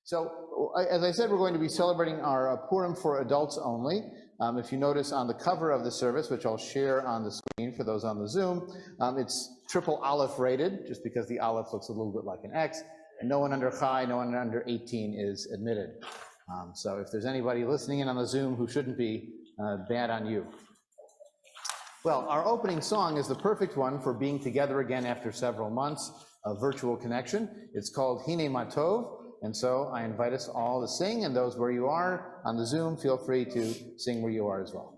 So, as I said, we're going to be celebrating our Purim for adults only. If you notice on the cover of the service, which I'll share on the screen for those on the Zoom, it's triple Aleph rated, just because the Aleph looks a little bit like an X, and no one under Chai, no one under 18 is admitted. So if there's anybody listening in on the Zoom who shouldn't be, bad on you. Well, our opening song is the perfect one for being together again after several months of virtual connection. It's called Hine Ma Tov. And so I invite us all to sing, and those where you are on the Zoom, feel free to sing where you are as well.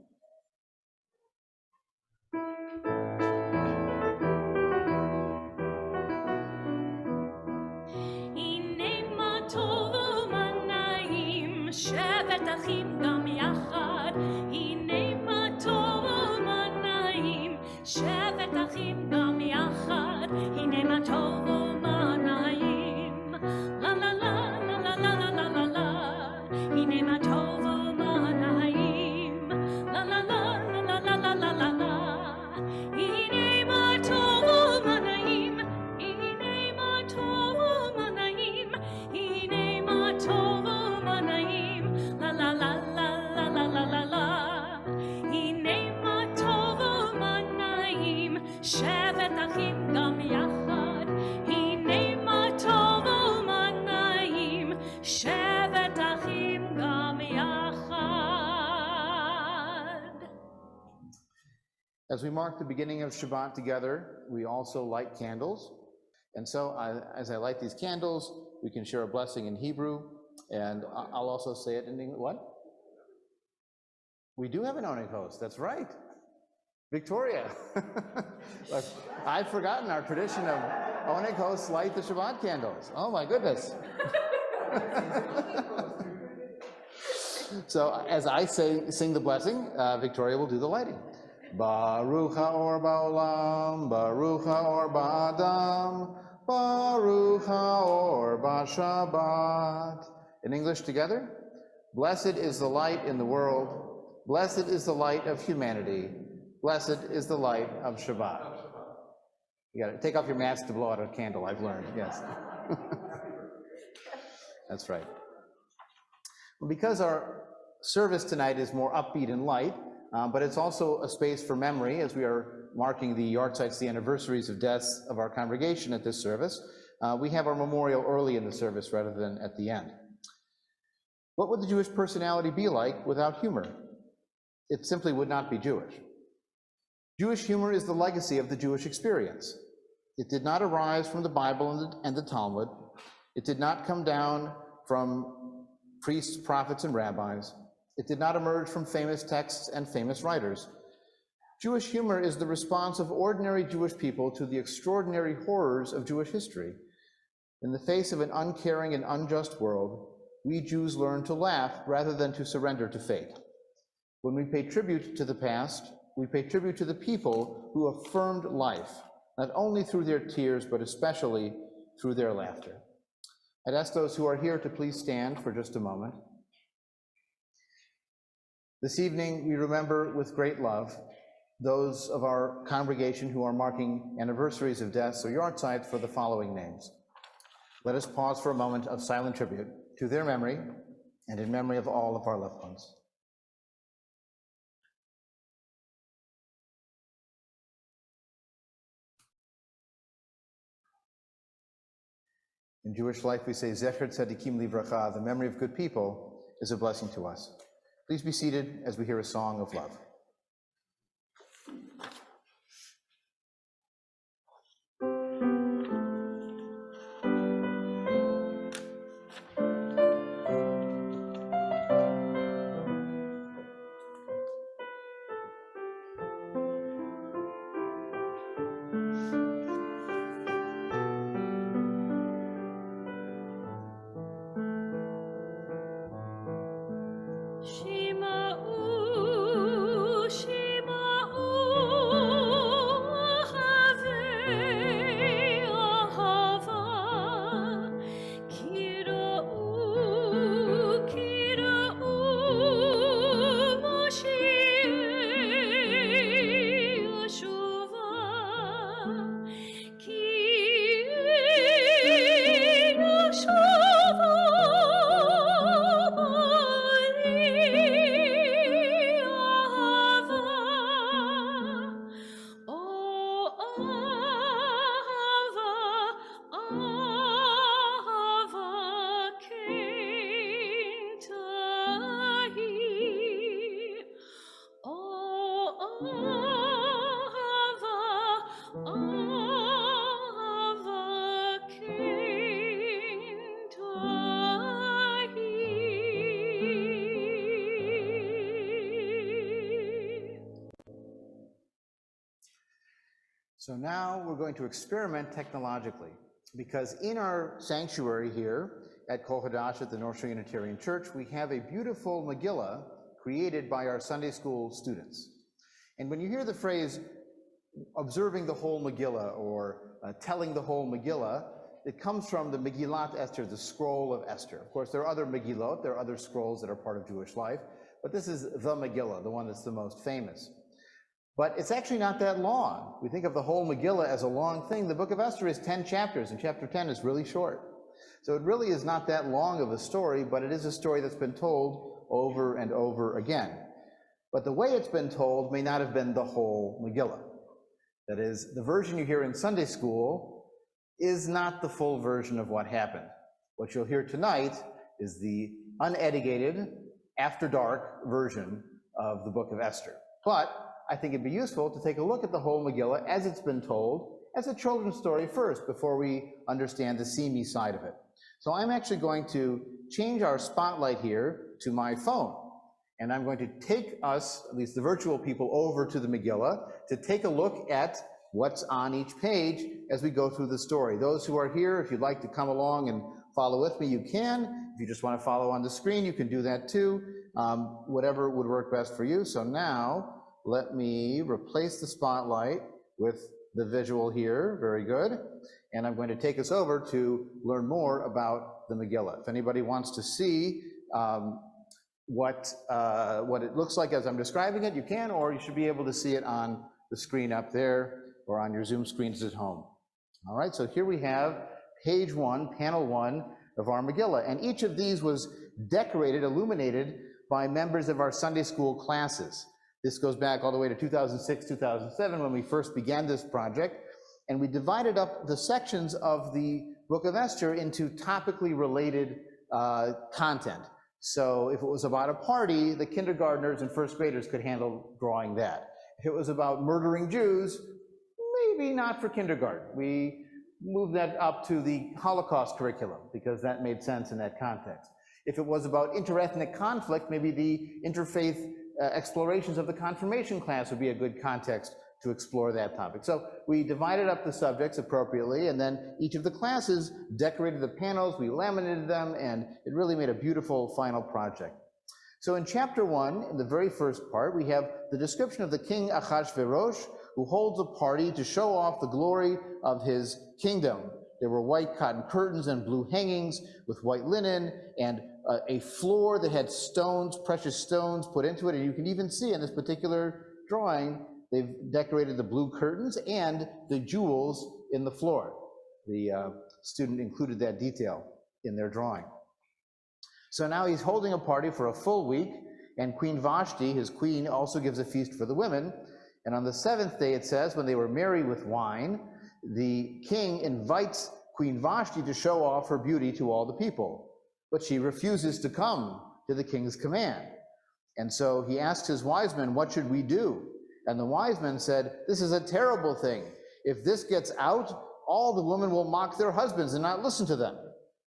As we mark the beginning of Shabbat together, we also light candles. And so as I light these candles, we can share a blessing in Hebrew, and I'll also say it in English. What? We do have an Oneg host, that's right. Victoria. Look, I've forgotten our tradition of Oneg hosts light the Shabbat candles. Oh my goodness. So as I sing the blessing, Victoria will do the lighting. Baruch haor ba'olam, Baruch haor ba'adam, Baruch haor ba'shabbat. In English together, blessed is the light in the world, blessed is the light of humanity, blessed is the light of Shabbat. You gotta take off your mask to blow out a candle, I've learned, yes. That's right. Well, because our service tonight is more upbeat and light, but it's also a space for memory as we are marking the yahrzeits, the anniversaries of deaths of our congregation at this service. We have our memorial early in the service rather than at the end. What would the Jewish personality be like without humor? It simply would not be Jewish. Jewish humor is the legacy of the Jewish experience. It did not arise from the Bible and the Talmud. It did not come down from priests, prophets, and rabbis. It did not emerge from famous texts and famous writers. Jewish humor is the response of ordinary Jewish people to the extraordinary horrors of Jewish history. In the face of an uncaring and unjust world, we Jews learn to laugh rather than to surrender to fate. When we pay tribute to the past, we pay tribute to the people who affirmed life, not only through their tears, but especially through their laughter. I'd ask those who are here to please stand for just a moment. This evening, we remember with great love those of our congregation who are marking anniversaries of deaths or yahrzeits for the following names. Let us pause for a moment of silent tribute to their memory and in memory of all of our loved ones. In Jewish life, we say, Zecher Tzadikim Livracha, the memory of good people is a blessing to us. Please be seated as we hear a song of love. Shima'u So now we're going to experiment technologically, because in our sanctuary here at Kol Hadash at the North Shore Unitarian Church, we have a beautiful Megillah created by our Sunday school students. And when you hear the phrase observing the whole Megillah or telling the whole Megillah, it comes from the Megillat Esther, the scroll of Esther. Of course, there are other Megillot, there are other scrolls that are part of Jewish life, but this is the Megillah, the one that's the most famous. But it's actually not that long. We think of the whole Megillah as a long thing. The book of Esther is 10 chapters, and chapter 10 is really short. So it really is not that long of a story, but it is a story that's been told over and over again. But the way it's been told may not have been the whole Megillah. That is, the version you hear in Sunday school is not the full version of what happened. What you'll hear tonight is the unedited, after dark version of the book of Esther. But I think it'd be useful to take a look at the whole Megillah as it's been told, as a children's story first, before we understand the seamy side of it. So I'm actually going to change our spotlight here to my phone. And I'm going to take us, at least the virtual people, over to the Megillah to take a look at what's on each page as we go through the story. Those who are here, if you'd like to come along and follow with me, you can. If you just want to follow on the screen, you can do that too. Whatever would work best for you. So now, let me replace the spotlight with the visual here. Very good. And I'm going to take us over to learn more about the Megillah. If anybody wants to see what it looks like as I'm describing it, you can, or you should be able to see it on the screen up there or on your Zoom screens at home. All right, so here we have page 1, panel 1 of our Megillah. And each of these was decorated, illuminated by members of our Sunday school classes. This goes back all the way to 2006, 2007, when we first began this project, and we divided up the sections of the book of Esther into topically related content. So if it was about a party, the kindergartners and first graders could handle drawing that. If it was about murdering Jews, maybe not for kindergarten. We moved that up to the Holocaust curriculum, because that made sense in that context. If it was about interethnic conflict, maybe the interfaith explorations of the confirmation class would be a good context to explore that topic. So we divided up the subjects appropriately, and then each of the classes decorated the panels, we laminated them, and it really made a beautiful final project. So in chapter 1, in the very first part, we have the description of the king Achashverosh, who holds a party to show off the glory of his kingdom. There were white cotton curtains and blue hangings with white linen, and a floor that had stones, precious stones put into it. And you can even see in this particular drawing, they've decorated the blue curtains and the jewels in the floor. The student included that detail in their drawing. So now he's holding a party for a full week, and Queen Vashti, his queen, also gives a feast for the women. And on the 7th day, it says, when they were merry with wine, the king invites Queen Vashti to show off her beauty to all the people. But she refuses to come to the king's command. And so he asks his wise men, what should we do? And the wise men said, this is a terrible thing. If this gets out, all the women will mock their husbands and not listen to them.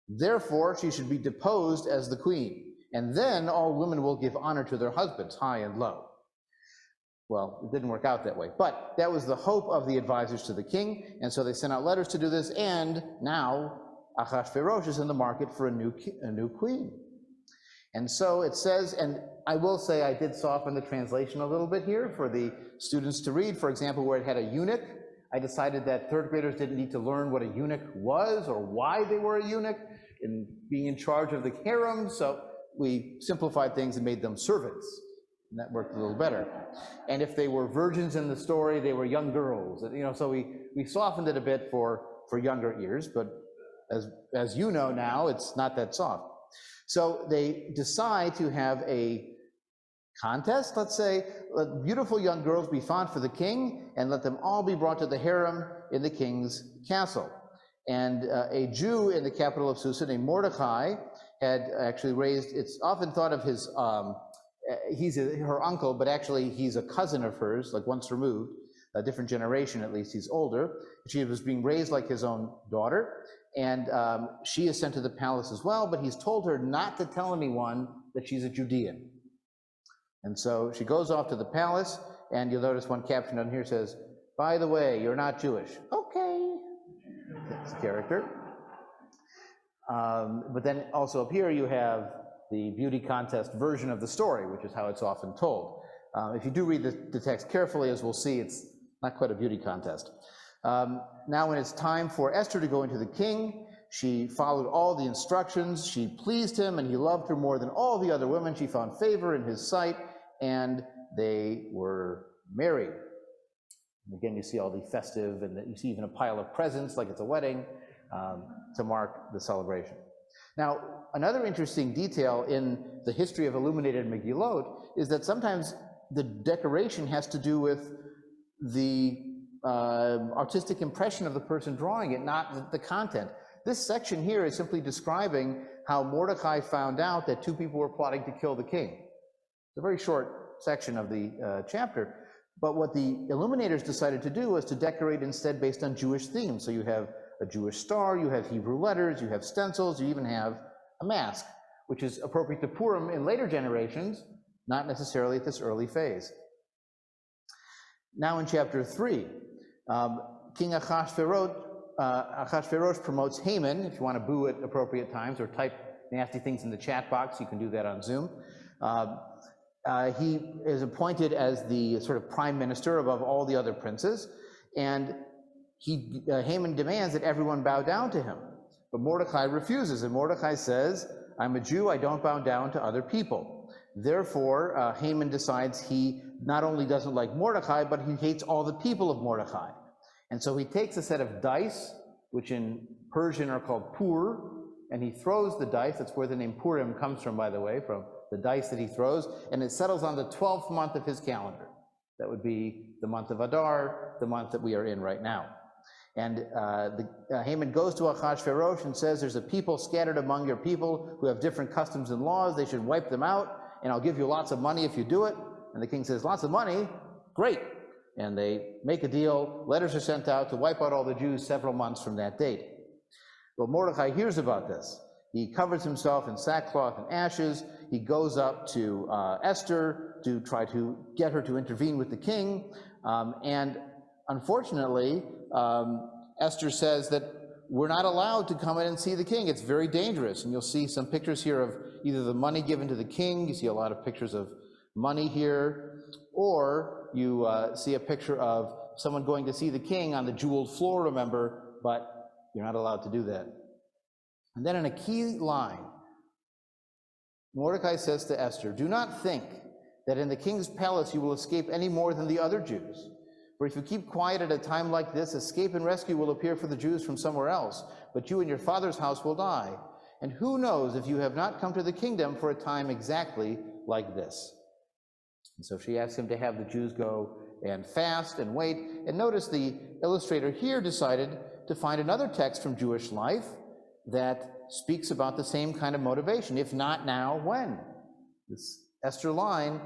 Therefore, she should be deposed as the queen. And then all women will give honor to their husbands, high and low. Well, it didn't work out that way. But that was the hope of the advisors to the king. And so they sent out letters to do this. And now Achashverosh is in the market for a new queen. And so it says, and I will say I did soften the translation a little bit here for the students to read. For example, where it had a eunuch, I decided that third graders didn't need to learn what a eunuch was or why they were a eunuch in being in charge of the harem. So we simplified things and made them servants. And that worked a little better. And if they were virgins in the story, they were young girls. You know, so we softened it a bit for younger ears, but as you know now, it's not that soft. So they decide to have a contest, let's say, let beautiful young girls be found for the king, and let them all be brought to the harem in the king's castle. And a Jew in the capital of Susa named Mordecai had actually raised, it's often thought of his, he's her uncle, but actually he's a cousin of hers, like once removed, a different generation at least, he's older. She was being raised like his own daughter, and she is sent to the palace as well, but he's told her not to tell anyone that she's a Judean. And so she goes off to the palace, and you'll notice one caption on here says, By the way, you're not Jewish. Okay. That's character. But then also up here you have the beauty contest version of the story, which is how it's often told. If you do read the text carefully, as we'll see, it's not quite a beauty contest. Now when it's time for Esther to go into the king, she followed all the instructions, she pleased him, and he loved her more than all the other women. She found favor in his sight, and they were married. And again, you see all the festive, and you see even a pile of presents, like it's a wedding, to mark the celebration. Now, another interesting detail in the history of illuminated Megillot is that sometimes the decoration has to do with the artistic impression of the person drawing it, not the content. This section here is simply describing how Mordecai found out that two people were plotting to kill the king. It's a very short section of the chapter, but what the illuminators decided to do was to decorate instead based on Jewish themes. So you have a Jewish star, you have Hebrew letters, you have stencils, you even have a mask, which is appropriate to Purim in later generations, not necessarily at this early phase. Now in chapter 3, King Achashverosh promotes Haman. If you want to boo at appropriate times or type nasty things in the chat box, you can do that on Zoom. He is appointed as the sort of prime minister above all the other princes, and Haman demands that everyone bow down to him. But Mordecai refuses, and Mordecai says, I'm a Jew, I don't bow down to other people. Therefore, Haman decides he not only doesn't like Mordecai, but he hates all the people of Mordecai. And so he takes a set of dice, which in Persian are called pur, and he throws the dice. That's where the name Purim comes from, by the way, from the dice that he throws, and it settles on the 12th month of his calendar. That would be the month of Adar, the month that we are in right now. And Haman goes to Achashverosh and says, there's a people scattered among your people who have different customs and laws. They should wipe them out, and I'll give you lots of money if you do it. And the king says, lots of money? Great. And they make a deal. Letters are sent out to wipe out all the Jews several months from that date. Well, Mordecai hears about this. He covers himself in sackcloth and ashes. He goes up to Esther to try to get her to intervene with the king. And unfortunately, Esther says that we're not allowed to come in and see the king. It's very dangerous. And you'll see some pictures here of either the money given to the king. You see a lot of pictures of money here. Or you see a picture of someone going to see the king on the jeweled floor, remember, but you're not allowed to do that. And then in a key line, Mordecai says to Esther, do not think that in the king's palace you will escape any more than the other Jews. For if you keep quiet at a time like this, escape and rescue will appear for the Jews from somewhere else, but you and your father's house will die. And who knows if you have not come to the kingdom for a time exactly like this. And so she asks him to have the Jews go and fast and wait. And notice the illustrator here decided to find another text from Jewish life that speaks about the same kind of motivation. If not now, when? This Esther line,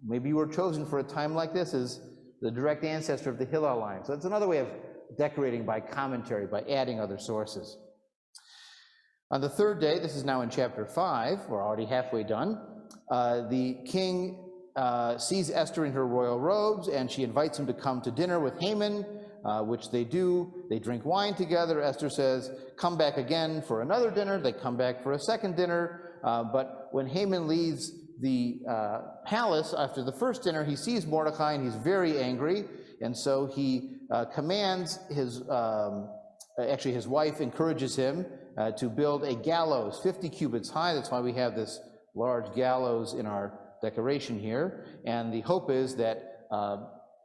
maybe you were chosen for a time like this, is the direct ancestor of the Hillel line. So it's another way of decorating by commentary, by adding other sources. On the third day, this is now in chapter 5, we're already halfway done, the king sees Esther in her royal robes, and she invites him to come to dinner with Haman, which they do. They drink wine together. Esther says, come back again for another dinner. They come back for a second dinner. But when Haman leaves the palace after the first dinner, he sees Mordecai and he's very angry. And so he commands his wife encourages him to build a gallows 50 cubits high. That's why we have this large gallows in our decoration here. And the hope is that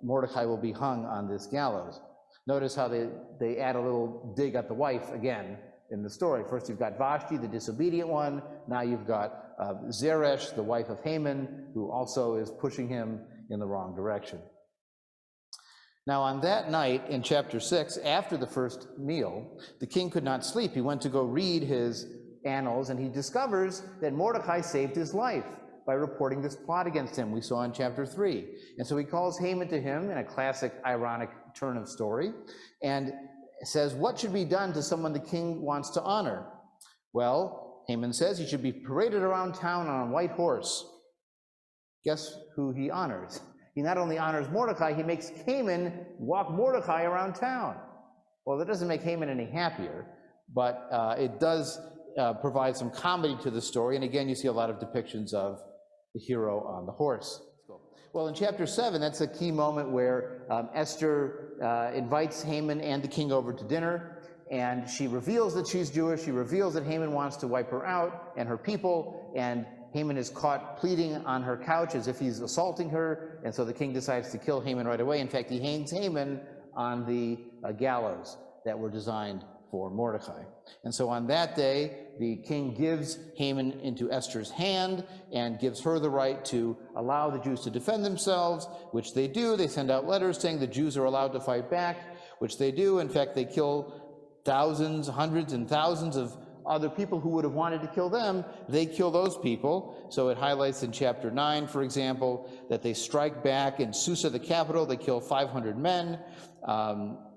Mordecai will be hung on this gallows. Notice how they add a little dig at the wife again in the story. First you've got Vashti, the disobedient one. Now you've got Zeresh, the wife of Haman, who also is pushing him in the wrong direction. Now on that night in chapter 6, after the first meal, the king could not sleep. He went to go read his annals, and he discovers that Mordecai saved his life by reporting this plot against him we saw in chapter 3. And so he calls Haman to him in a classic ironic turn of story and says, what should be done to someone the king wants to honor? Well, Haman says he should be paraded around town on a white horse. Guess who he honors? He not only honors Mordecai, he makes Haman walk Mordecai around town. Well, that doesn't make Haman any happier, but it does provide some comedy to the story. And again, you see a lot of depictions of the hero on the horse. Well, in chapter 7, that's a key moment where Esther invites Haman and the king over to dinner, and she reveals that she's Jewish. She reveals that Haman wants to wipe her out and her people, and Haman is caught pleading on her couch as if he's assaulting her, and so the king decides to kill Haman right away. In fact, he hangs Haman on the gallows that were designed for Mordecai. And so on that day, the king gives Haman into Esther's hand and gives her the right to allow the Jews to defend themselves, which they do. They send out letters saying the Jews are allowed to fight back, which they do. In fact, they kill thousands, hundreds and thousands of other people who would have wanted to kill them. They kill those people. So it highlights in chapter 9, for example, that they strike back in Susa, the capital. They kill 500 men.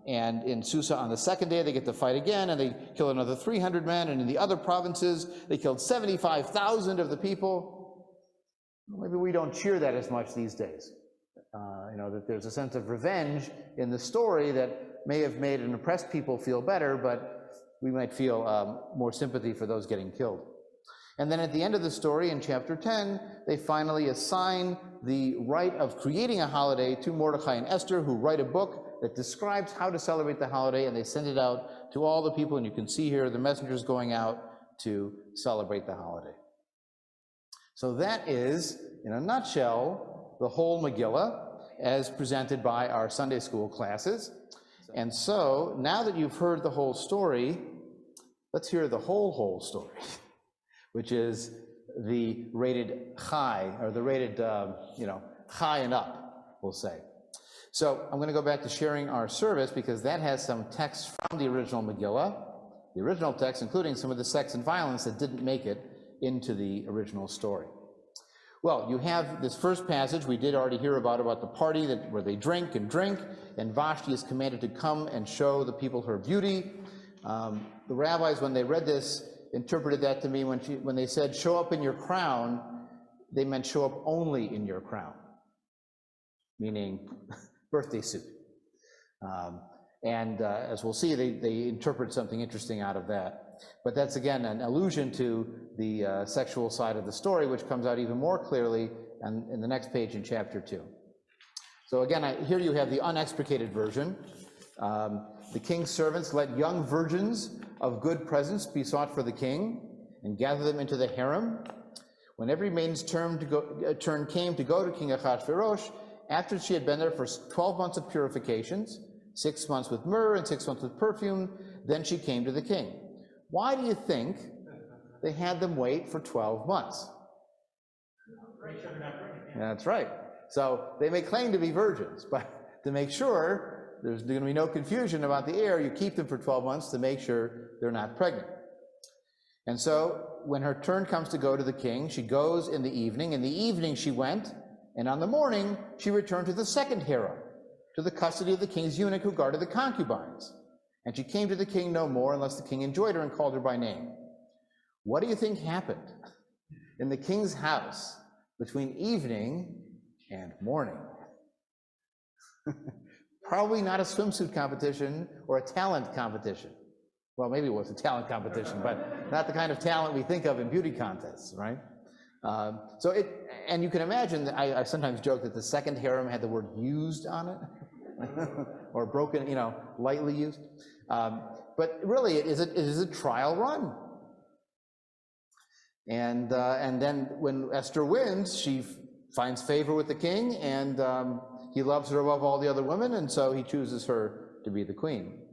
And in Susa on the second day, they get to fight again, and they kill another 300 men. And in the other provinces, they killed 75,000 of the people. Maybe we don't cheer that as much these days. That there's a sense of revenge in the story that may have made an oppressed people feel better, but we might feel more sympathy for those getting killed. And then at the end of the story, in chapter 10, they finally assign the right of creating a holiday to Mordecai and Esther, who write a book that describes how to celebrate the holiday, and they send it out to all the people, and you can see here the messengers going out to celebrate the holiday. So that is, in a nutshell, the whole Megillah as presented by our Sunday school classes. And so, now that you've heard the whole story, let's hear the whole story, which is the rated chai, or the rated, chai and up, we'll say. So I'm going to go back to sharing our service because that has some text from the original Megillah, the original text, including some of the sex and violence that didn't make it into the original story. Well, you have this first passage we did already hear about the party where they drink, and Vashti is commanded to come and show the people her beauty. The rabbis, when they read this, interpreted that to me when they said, show up in your crown, they meant show up only in your crown, meaning birthday suit. As we'll see, they interpret something interesting out of that. But that's, again, an allusion to the sexual side of the story, which comes out even more clearly in the next page in chapter 2. So again, here you have the unexplicated version. The king's servants let young virgins of good presence be sought for the king and gather them into the harem. When every maiden's turn came to go to King Ahasuerus, after she had been there for 12 months of purifications, 6 months with myrrh and 6 months with perfume, then she came to the king. Why do you think they had them wait for 12 months? That's right. So they may claim to be virgins, but to make sure there's going to be no confusion about the heir, you keep them for 12 months to make sure they're not pregnant. And so when her turn comes to go to the king, she goes in the evening. In the evening she went, and on the morning she returned to the second harem, to the custody of the king's eunuch who guarded the concubines. And she came to the king no more unless the king enjoyed her and called her by name. What do you think happened in the king's house between evening and morning? Probably not a swimsuit competition or a talent competition. Well, maybe it was a talent competition, but not the kind of talent we think of in beauty contests, right? And you can imagine, I sometimes joke that the second harem had the word used on it, or broken, lightly used. But really, it is a trial run. And then when Esther wins, she finds favor with the king, and he loves her above all the other women, and so he chooses her to be the queen.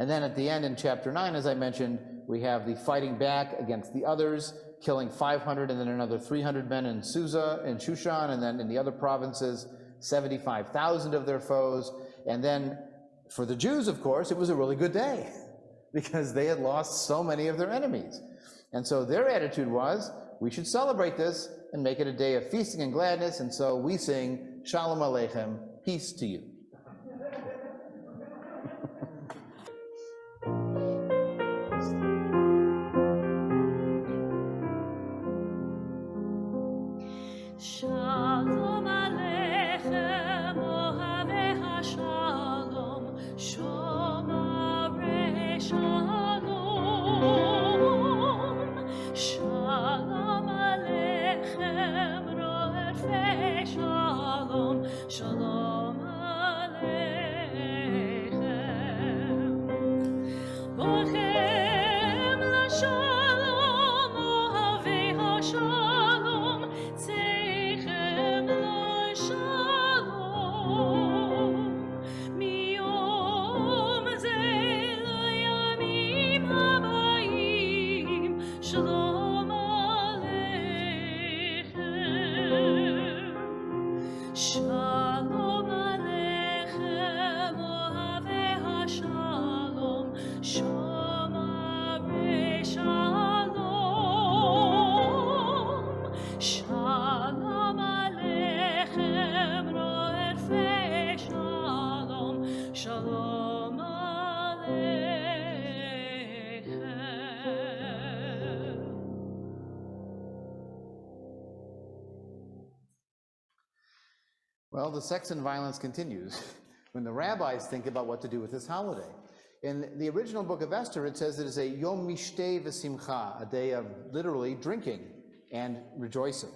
And then at the end in chapter 9, as I mentioned, we have the fighting back against the others, killing 500 and then another 300 men in Susa, in Shushan, and then in the other provinces, 75,000 of their foes. And then for the Jews, of course, it was a really good day because they had lost so many of their enemies. And so their attitude was, we should celebrate this and make it a day of feasting and gladness. And so we sing, Shalom Aleichem, peace to you. Shalom Aleichem. Well, the sex and violence continues when the rabbis think about what to do with this holiday. In the original book of Esther, it says it is a Yom Mishteh v'Simcha, a day of literally drinking and rejoicing.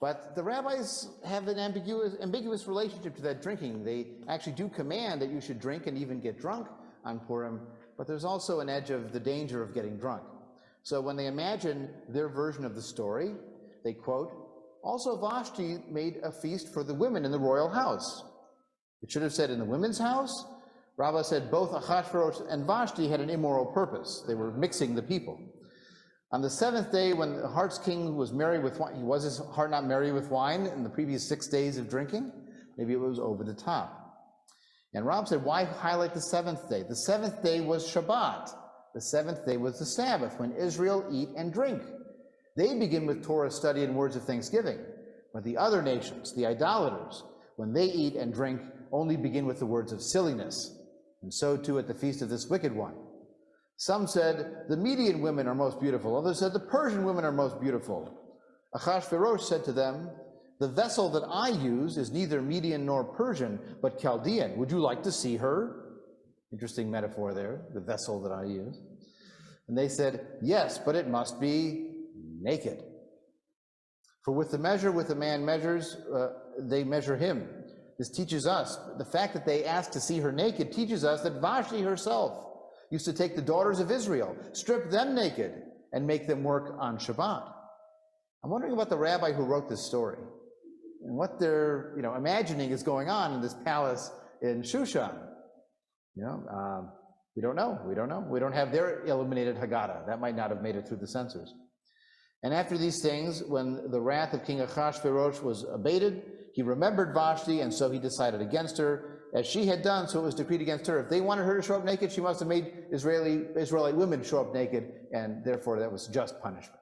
But the rabbis have an ambiguous relationship to that drinking. They actually do command that you should drink and even get drunk on Purim, but there's also an edge of the danger of getting drunk. So when they imagine their version of the story, they quote, "Also Vashti made a feast for the women in the royal house." It should have said in the women's house. Rabbah said both Achashverosh and Vashti had an immoral purpose. They were mixing the people. On the seventh day, when the heart's king was merry with wine, was his heart not merry with wine in the previous 6 days of drinking? Maybe it was over the top. And Rabbah said, why highlight the seventh day? The seventh day was Shabbat. The seventh day was the Sabbath, when Israel eat and drink. They begin with Torah study and words of thanksgiving, but the other nations, the idolaters, when they eat and drink, only begin with the words of silliness. And so too at the feast of this wicked one. Some said the Median women are most beautiful. Others said the Persian women are most beautiful. Achashverosh said to them, the vessel that I use is neither Median nor Persian, but Chaldean. Would you like to see her? Interesting metaphor there, the vessel that I use. And they said, yes, but it must be naked. For with the measure with a man measures, they measure him. This teaches us, the fact that they asked to see her naked teaches us that Vashti herself used to take the daughters of Israel, strip them naked, and make them work on Shabbat. I'm wondering about the rabbi who wrote this story and what they're imagining is going on in this palace in Shushan. We don't know. We don't have their illuminated Haggadah. That might not have made it through the censors. And after these things, when the wrath of King Achashverosh was abated, he remembered Vashti, and so he decided against her. As she had done, so it was decreed against her. If they wanted her to show up naked, she must have made Israelite women show up naked, and therefore that was just punishment.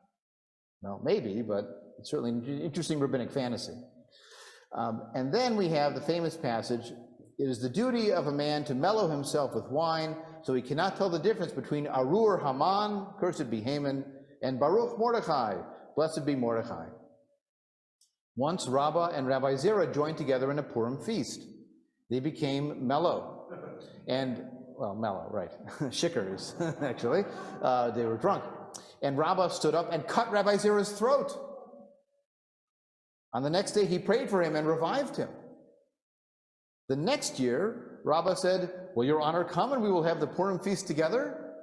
Well, maybe, but it's certainly an interesting rabbinic fantasy. And then we have the famous passage, it is the duty of a man to mellow himself with wine, so he cannot tell the difference between Arur Haman, cursed be Haman, and Baruch Mordechai, blessed be Mordechai. Once Rabbah and Rabbi Zerah joined together in a Purim feast. They became mellow, mellow, right, shikers, actually. They were drunk. And Rabbah stood up and cut Rabbi Zerah's throat. On the next day, he prayed for him and revived him. The next year, Rabbah said, will your honor come and we will have the Purim feast together?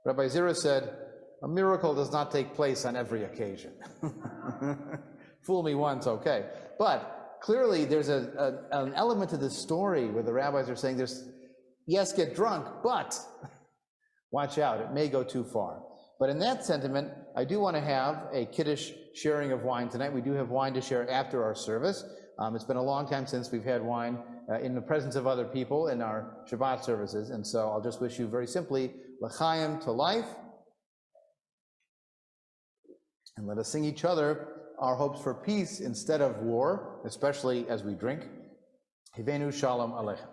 Rabbi Zerah said, a miracle does not take place on every occasion. Fool me once, okay. But clearly there's an element to this story where the rabbis are saying yes, get drunk, but watch out, it may go too far. But in that sentiment, I do want to have a Kiddush sharing of wine tonight. We do have wine to share after our service. It's been a long time since we've had wine in the presence of other people in our Shabbat services, and so I'll just wish you very simply, l'chaim, to life, and let us sing each other our hopes for peace instead of war, especially as we drink. Hivenu shalom aleichem.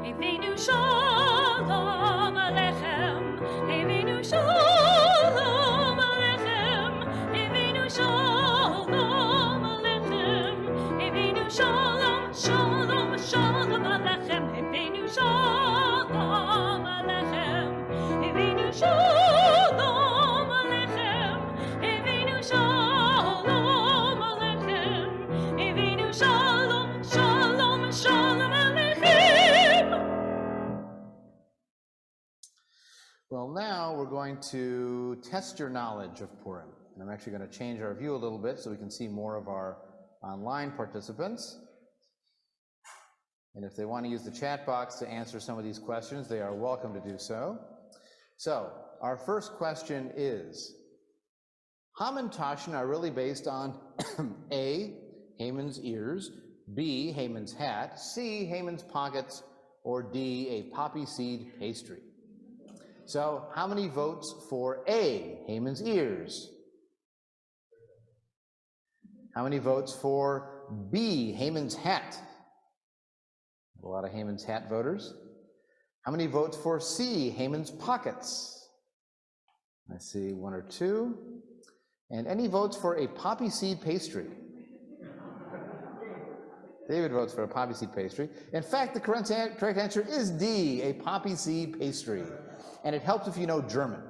Hivenu shalom aleichem. Hivenu shalom aleichem. Hivenu shalom aleichem. Hivenu shalom, shalom, shalom aleichem. Hivenu shalom aleichem. Hivenu shalom aleichem. Hivenu shalom aleichem. Hivenu shalom, shalom, shalom aleichem. Well, now we're going to test your knowledge of Purim. And I'm actually going to change our view a little bit so we can see more of our online participants. And if they want to use the chat box to answer some of these questions, they are welcome to do so. So, our first question is, Haman Tashin are really based on A, Haman's ears, B, Haman's hat, C, Haman's pockets, or D, a poppy seed pastry. So, how many votes for A, Haman's ears? How many votes for B, Haman's hat? A lot of Haman's hat voters. How many votes for C, Haman's pockets? I see one or two. And any votes for a poppy seed pastry? David votes for a poppy seed pastry. In fact, the correct answer is D, a poppy seed pastry. And it helps if you know German,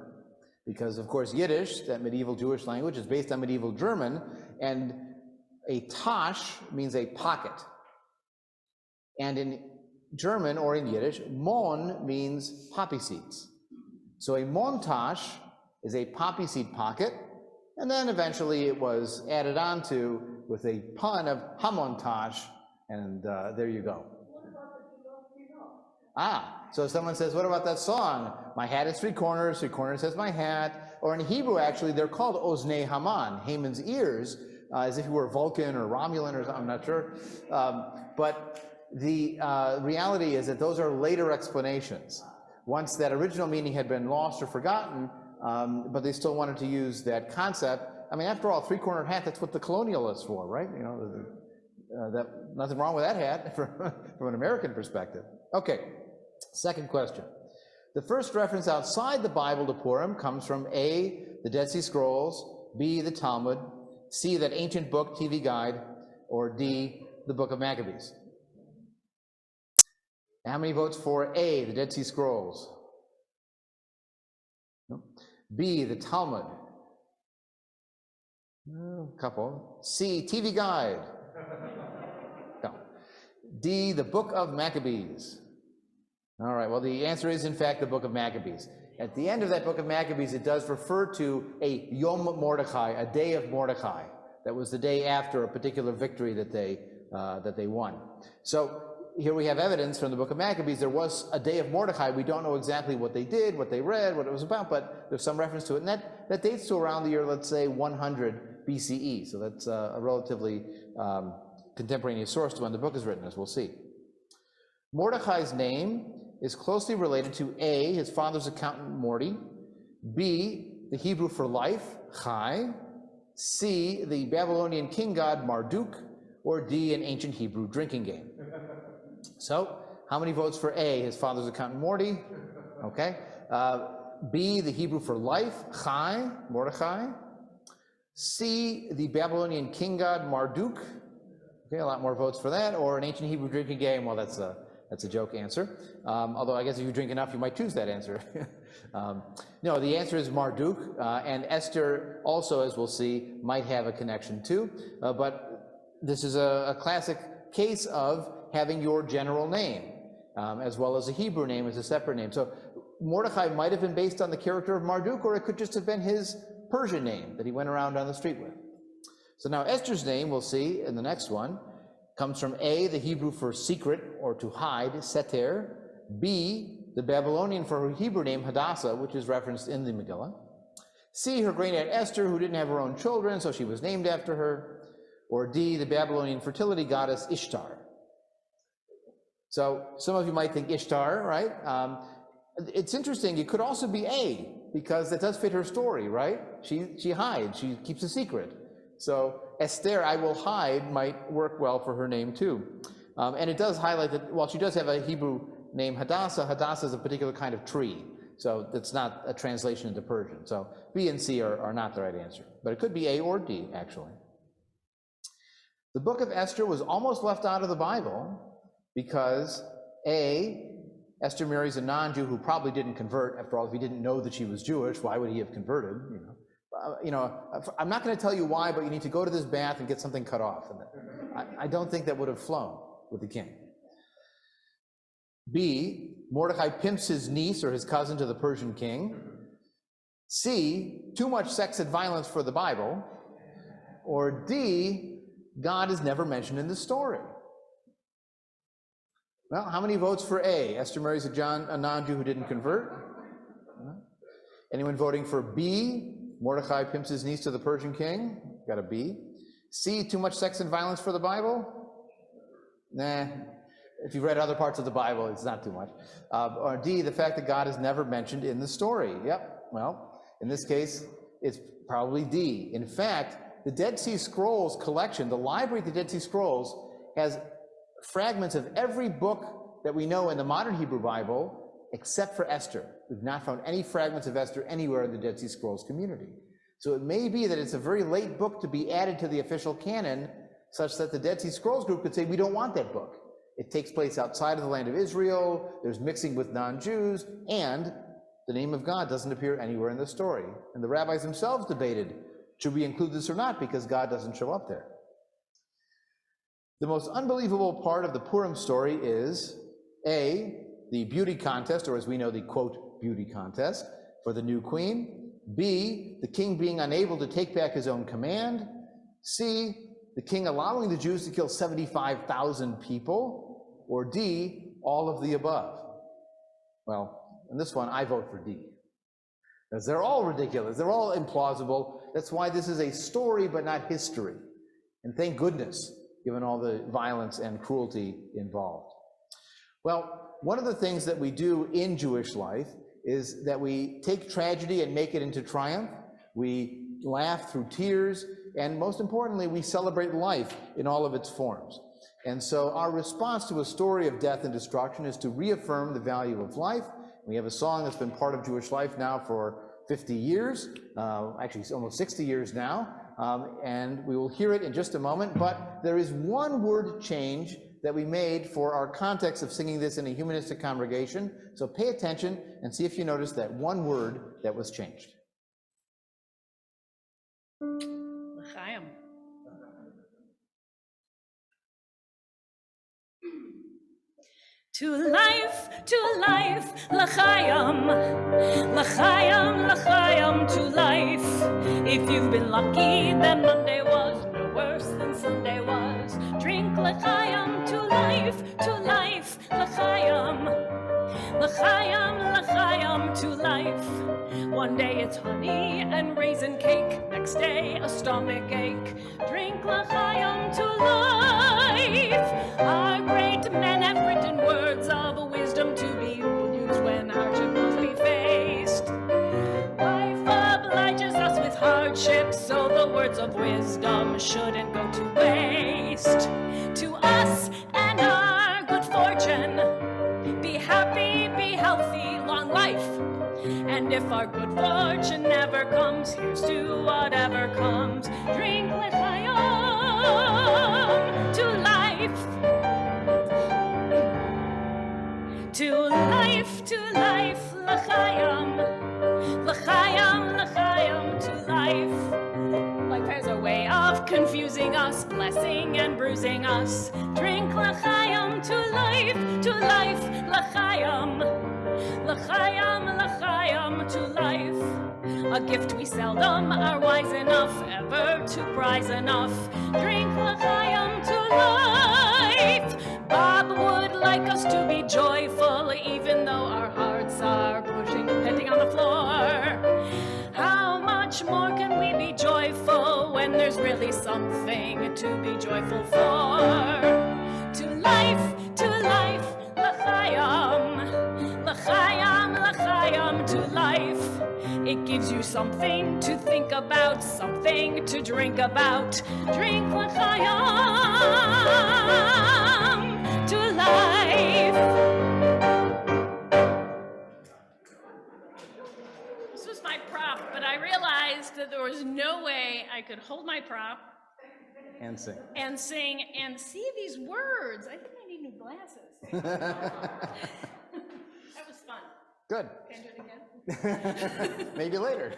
because of course Yiddish, that medieval Jewish language, is based on medieval German, and a tash means a pocket. And in German or in Yiddish, mon means poppy seeds. So a montash is a poppy seed pocket, and then eventually it was added on to with a pun of hamontash, and there you go. So someone says, what about that song? My hat is three corners has my hat. Or in Hebrew, actually, they're called oznei Haman, Haman's ears, as if he were Vulcan or Romulan or something, I'm not sure. But the reality is that those are later explanations. Once that original meaning had been lost or forgotten, but they still wanted to use that concept. I mean, after all, three-cornered hat, that's what the colonialists wore, right? You know, nothing wrong with that hat from an American perspective. Okay, second question. The first reference outside the Bible to Purim comes from A, the Dead Sea Scrolls, B, the Talmud, C, that ancient book, TV guide, or D, the Book of Maccabees. How many votes for A, the Dead Sea Scrolls? No. B, the Talmud? A couple. C, TV guide? No. D, the Book of Maccabees? All right, well, the answer is, in fact, the Book of Maccabees. At the end of that Book of Maccabees, it does refer to a Yom Mordechai, a day of Mordechai. That was the day after a particular victory that they won. So here we have evidence from the Book of Maccabees. There was a day of Mordechai. We don't know exactly what they did, what they read, what it was about, but there's some reference to it. And that dates to around the year, let's say, 100 BCE. So that's a relatively contemporaneous source to when the book is written, as we'll see. Mordechai's name is closely related to A, his father's accountant, Morty, B, the Hebrew for life, Chai, C, the Babylonian king god, Marduk, or D, an ancient Hebrew drinking game. So, how many votes for A, his father's accountant, Morty? Okay. B, the Hebrew for life, Chai, Mordechai. C, the Babylonian king god, Marduk. Okay, a lot more votes for that. Or an ancient Hebrew drinking game. Well, that's a joke answer. Although I guess if you drink enough, you might choose that answer. No, the answer is Marduk, and Esther also, as we'll see, might have a connection too. But this is a classic case of having your general name, as well as a Hebrew name as a separate name. So Mordechai might have been based on the character of Marduk, or it could just have been his Persian name that he went around on the street with. So now Esther's name, we'll see in the next one, comes from A, the Hebrew for secret or to hide, Seter, B, the Babylonian for her Hebrew name, Hadassah, which is referenced in the Megillah, C, her great aunt Esther, who didn't have her own children, so she was named after her, or D, the Babylonian fertility goddess, Ishtar. So some of you might think Ishtar, right? It's interesting, it could also be A, because that does fit her story, right? She hides, she keeps a secret. So Esther, I will hide, might work well for her name too. And it does highlight that while she does have a Hebrew name, Hadassah, Hadassah is a particular kind of tree. So that's not a translation into Persian. So B and C are not the right answer. But it could be A or D, actually. The book of Esther was almost left out of the Bible because A, Esther marries a non-Jew who probably didn't convert. After all, if he didn't know that she was Jewish, why would he have converted? I'm not going to tell you why, but you need to go to this bath and get something cut off. And I don't think that would have flown with the king. B, Mordecai pimps his niece or his cousin to the Persian king. C, too much sex and violence for the Bible. Or D, God is never mentioned in the story. Well, how many votes for A? Esther marries a non-Jew who didn't convert? Anyone voting for B? Mordecai pimps his niece to the Persian king? Got a B. C, too much sex and violence for the Bible? Nah. If you've read other parts of the Bible, it's not too much. Or D, the fact that God is never mentioned in the story. Yep, well, in this case, it's probably D. In fact, the Dead Sea Scrolls collection, the library of the Dead Sea Scrolls, has fragments of every book that we know in the modern Hebrew Bible, except for Esther. We've not found any fragments of Esther anywhere in the Dead Sea Scrolls community. So it may be that it's a very late book to be added to the official canon, such that the Dead Sea Scrolls group could say, we don't want that book. It takes place outside of the land of Israel, there's mixing with non-Jews, and the name of God doesn't appear anywhere in the story. And the rabbis themselves debated, should we include this or not, because God doesn't show up there. The most unbelievable part of the Purim story is, A, the beauty contest, or as we know, the quote, beauty contest for the new queen. B, the king being unable to take back his own command. C, the king allowing the Jews to kill 75,000 people. Or D, all of the above. Well, in this one, I vote for D. Because they're all ridiculous, they're all implausible. That's why this is a story, but not history. And thank goodness, given all the violence and cruelty involved. Well, one of the things that we do in Jewish life is that we take tragedy and make it into triumph. We laugh through tears, and most importantly, we celebrate life in all of its forms. And so our response to a story of death and destruction is to reaffirm the value of life. We have a song that's been part of Jewish life now for 50 years, actually it's almost 60 years now, and we will hear it in just a moment, but there is one word change that we made for our context of singing this in a humanistic congregation. So pay attention and see if you notice that one word that was changed. L'chaim. To life, l'chaim, l'chaim, l'chaim, to life. If you've been lucky, then Monday was no worse than Sunday was. Drink l'chaim, to life, l'chaim, l'chaim, l'chaim, to life. One day it's honey and raisin cake, next day a stomach ache. Drink l'chaim to life. Our great men have written words of wisdom to be used when hardship must be faced. Life obliges us with hardship, so the words of wisdom shouldn't go to waste. To us and our good fortune, be happy, be healthy, long life. And if our good fortune never comes, here's to whatever comes. Drink l'chaim to life. To life, l'chaim. L'chaim, l'chaim, to life. Life has a way of confusing us, blessing and bruising us. Drink l'chaim to life, l'chaim. L'chaim, l'chaim, to life. A gift we seldom are wise enough ever to prize enough. Drink l'chaim to life. Bob would like us to be joyful, even though our hearts are panting on the floor. How much more can we be joyful when there's really something to be joyful for? To life, l'chaim, l'chaim, l'chaim, to life. It gives you something to think about, something to drink about. Drink l'chaim to life. This was my prop, but I realized that there was no way I could hold my prop And sing. and sing and see these words. I think I need new glasses. That was fun. Good. Can I do it again? Maybe later.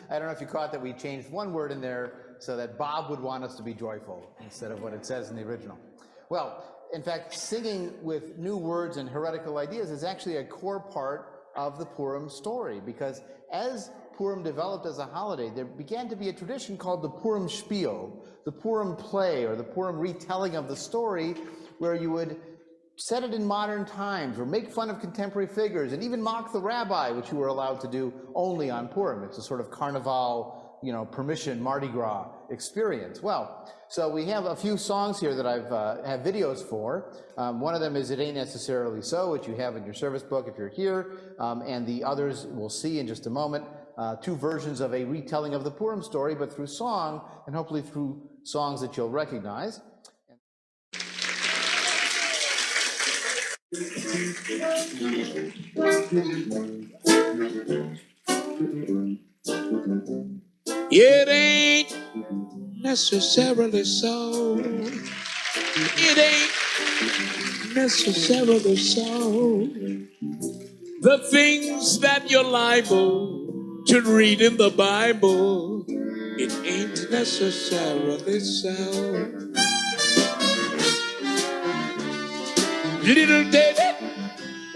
I don't know if you caught that we changed one word in there so that Bob would want us to be joyful instead of what it says in the original. Well, in fact, singing with new words and heretical ideas is actually a core part of the Purim story, because as Purim developed as a holiday, there began to be a tradition called the Purim spiel, the Purim play, or the Purim retelling of the story, where you would set it in modern times, or make fun of contemporary figures, and even mock the rabbi, which you were allowed to do only on Purim. It's a sort of carnival, permission, Mardi Gras experience. Well, so we have a few songs here that have videos for. One of them is It Ain't Necessarily So, which you have in your service book if you're here, and the others we'll see in just a moment. Two versions of a retelling of the Purim story, but through song, and hopefully through songs that you'll recognize. It ain't necessarily so. It ain't necessarily so. The things that you're liable to read in the Bible, it ain't necessarily so. Little David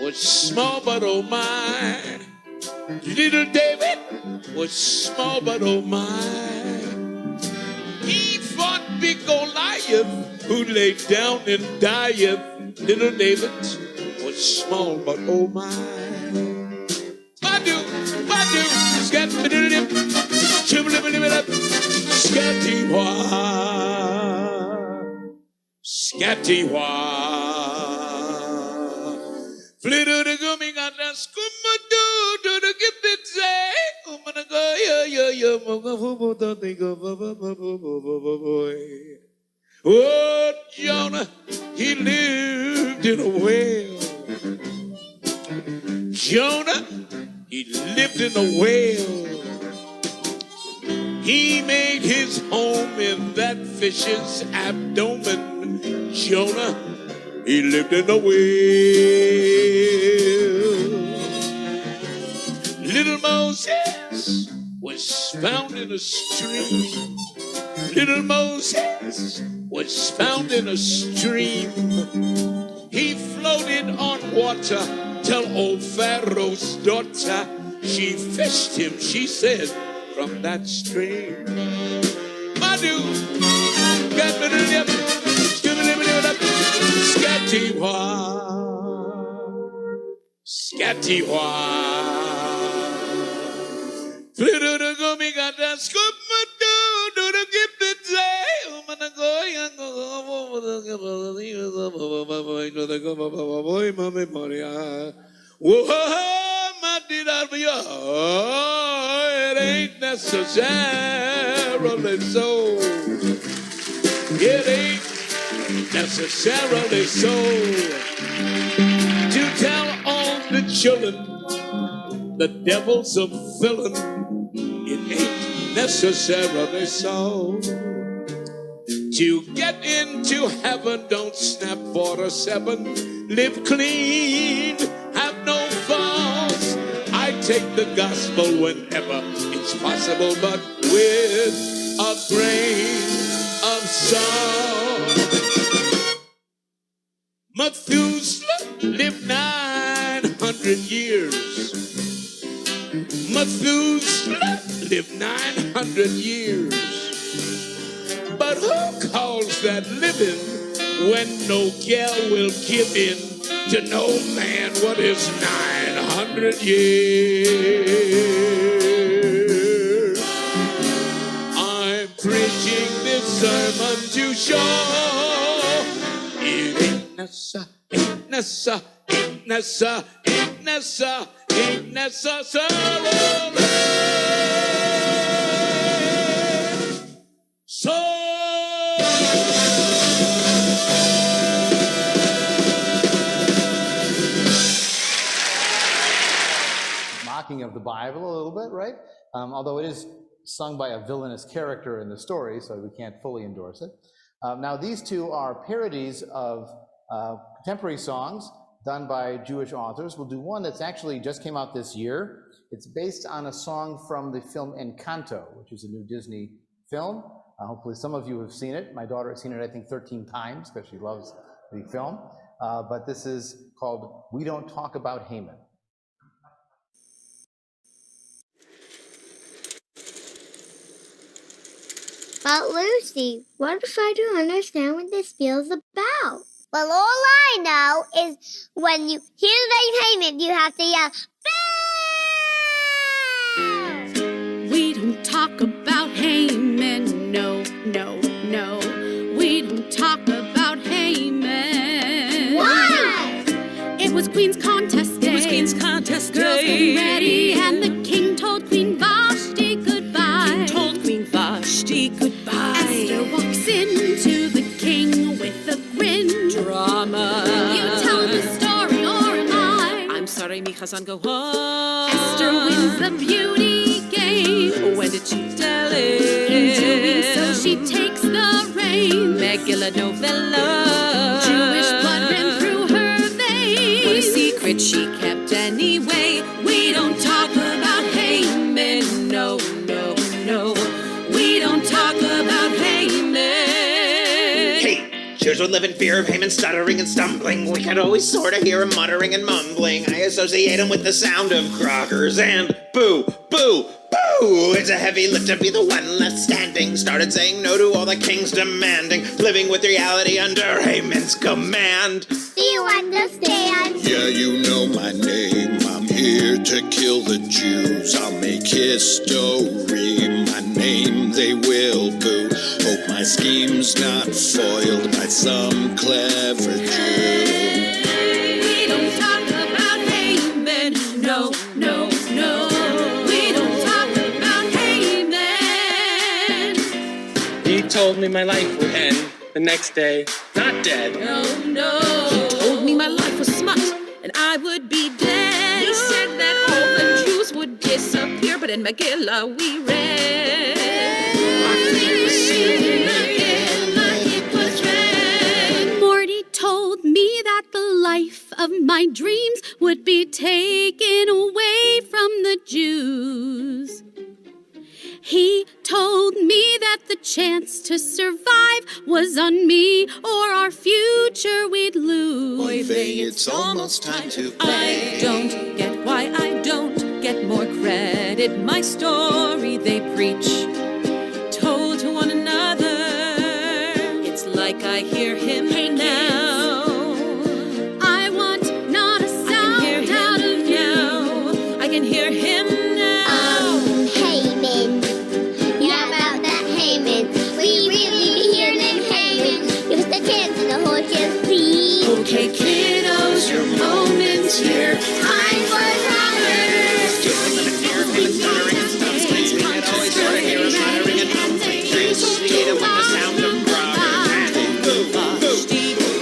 was small, but oh my. Little David was small, but oh my. He fought big Goliath, who laid down and died. Little David was small, but oh my. Badu, badu, scat-a-dip, chibba-dip-a-dip, scatty-wah, scatty-wah. Flitter-the-gummy got the skumma-doo, do-the-gip-it-say, oh, Jonah, he lived in a whale. Jonah, he lived in a whale. He made his home in that fish's abdomen. Jonah, he lived in a whale. Little Moses was found in a stream. Little Moses was found in a stream. He floated on water till old Pharaoh's daughter, she fished him, she said, from that stream. Badu, gat-a-dip, skip-a-dip-a-dip, scatty-wah, scatty-wah. Flitter-the-gummy got that scoop-a-doo, do-the-gip-it-say, whoa, my did I be? It ain't necessarily so. It ain't necessarily so. To tell all the children the devil's a villain, it ain't necessarily so. To get into heaven, don't snap 4 or 7. Live clean, have no faults. I take the gospel whenever it's possible, but with a grain of salt. Methuselah lived 900 years. Methuselah lived 900 years. But who calls that living when no gal will give in to no man? What is 900 years? I'm preaching this sermon to show it ain't necessary, ain't necessary, ain't necessary, ain't necessary, ain't necessarily so. Mocking of the Bible a little bit, right? Although it is sung by a villainous character in the story, so we can't fully endorse it. Now, these two are parodies of contemporary songs done by Jewish authors. We'll do one that's actually just came out this year. It's based on a song from the film Encanto, which is a new Disney film. Hopefully some of you have seen it. My daughter has seen it, I think, 13 times because she loves the film. But this is called We Don't Talk About Haman. But Lucy, what if I don't understand what this feels about? Well, all I know is when you hear the name Haman, you have to yell, "Boo!" We don't talk about Haman, no, no, no. We don't talk about Haman. Why? It was Queen's Contest Day. It was Queen's Contest Girls Day. getting ready, and the king told Queen Vashti goodbye. King told Queen Vashti goodbye. Esther walks into the king with a grin. Drama. You tell the story mi Hasan go home. Esther wins the beauty game. When did she tell it? In doing so, she takes the reins. Megillah novella. Jewish blood ran through her veins. What a secret she kept anyway. We don't talk about Haman. No, no, no. We don't talk about Haman. Hey, Jews would live in fear of Haman stuttering and stumbling. We could always sort of hear him muttering and mumbling. I associate him with the sound of Crockers and boo, boo, boo. It's a heavy lift to be the one left standing. Started saying no to all the king's demanding. Living with reality under Haman's command. Do you understand? Yeah, you know my name. I'm here to kill the Jews. I'll make history. My name they will boo. Hope my scheme's not foiled by some clever Jew. We don't talk about Haman. No, no, no. We don't talk about Haman. He told me my life would end the next day, not dead. No, no. He told me my life was smut and I would be dead. He said that all the Jews would disappear, but in Megillah we read. Our fleet was seen in Megillah, it was red. Morty told me that the life of my dreams would be taken away from the Jews. He told me that the chance to survive was on me, or our future we'd lose. Oy vey, it's almost time to play. I don't get why I don't get more credit. My story they preach, told to one another. It's like I hear him now. I want not a sound out of you. I can hear him now. Haman. Yeah, about that Haman. We really be hearing him Haman. Give us the kids and the horses, please. Okay, kiddos, your moment's here. Time for robbers. Stuttering and stumbling. We could always sort of hear him muttering and mumbling. I associate him with the sound of Crockers and boo, boo, boo.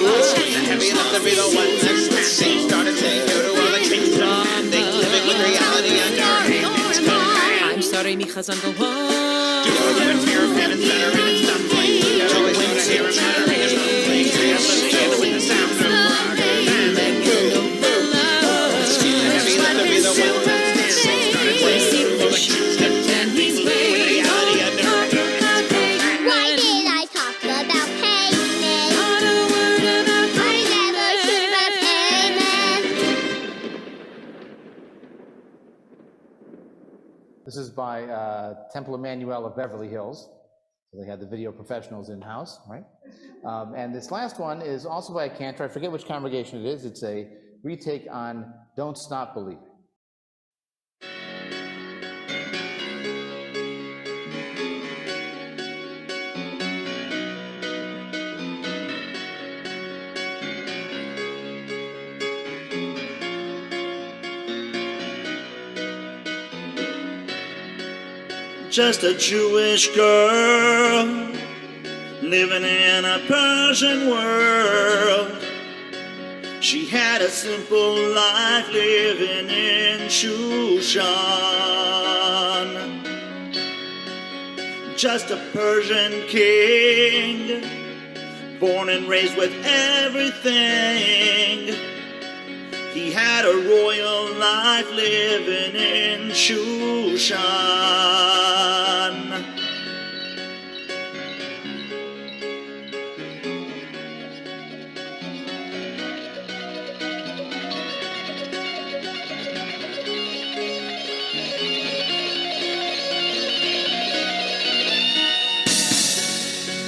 The heavy enough to be the one left standing. Started saying no to all the king's demanding. Living with reality under Haman's command. I'm sorry, mi Chazan, go home. Jews would live in fear of Haman stuttering and stumbling. We could always sort of hear him muttering and mumbling. I associate him with the sound of Crockers and boo, boo, boo. The heavy enough to be the one left standing. Started saying no to all the king's demanding. Living with reality under Haman's command. Why did I talk about Haman? I never should have Haman. This is by Temple Emmanuel of Beverly Hills. So they had the video professionals in-house, right? And this last one is also by a cantor. I forget which congregation it is. It's a retake on Don't Stop Believing. Just a Jewish girl living in a Persian world. She had a simple life living in Shushan. Just a Persian king, born and raised with everything. He had a royal life living in Shushan.